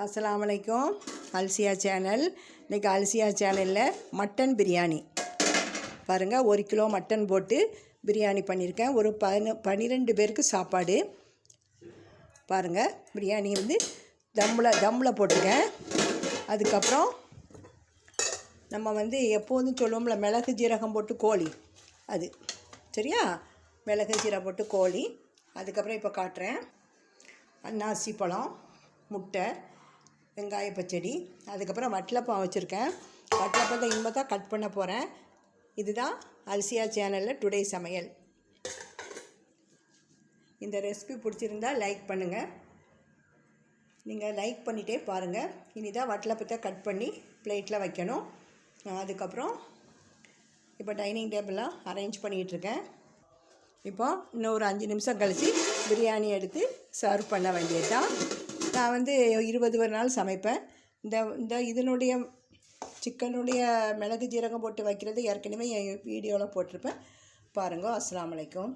அஸ்ஸலாமு அலைக்கும். அல்சியா சேனல். இன்றைக்கி அல்சியா சேனலில் மட்டன் பிரியாணி பாருங்கள். 1 கிலோ மட்டன் போட்டு பிரியாணி பண்ணியிருக்கேன். ஒரு 12 பேருக்கு சாப்பாடு. பாருங்கள், பிரியாணி வந்து தம்மில் போட்டிருக்கேன். அதுக்கப்புறம் நம்ம வந்து எப்போதும் சொல்லுவோம்ல, மிளகு ஜீரகம் போட்டு கோழி, அது சரியா? மிளகு ஜீரகம் போட்டு கோழி. அதுக்கப்புறம் இப்போ காட்டுறேன். அன்னாசி பழம், முட்டை, வெங்காய பச்சடி, அதுக்கப்புறம் வட்டலப்பம் வச்சுருக்கேன். வட்டலப்பத்தை இனிமேல் தான் கட் பண்ண போகிறேன். இதுதான் அல்சியா சேனலில் டுடே சமையல். இந்த ரெசிபி பிடிச்சிருந்தா லைக் பண்ணுங்கள். நீங்கள் லைக் பண்ணிகிட்டே பாருங்கள். இனி தான் வட்டலப்பத்தை கட் பண்ணி பிளேட்டில் வைக்கணும். அதுக்கப்புறம் இப்போ டைனிங் டேபிளாக அரேஞ்ச் பண்ணிகிட்ருக்கேன். இப்போ இன்னும் ஒரு 5 நிமிஷம் கழித்து பிரியாணி எடுத்து சர்வ் பண்ண வேண்டியது தான். நான் வந்து 20 நாள் சமைப்பேன். இதனுடைய சிக்கனுடைய மிளகு ஜீரகம் போட்டு வைக்கிறது ஏற்கனவே என் வீடியோவில் போட்டிருப்பேன். பாருங்கள். அஸ்ஸலாமு அலைக்கும்.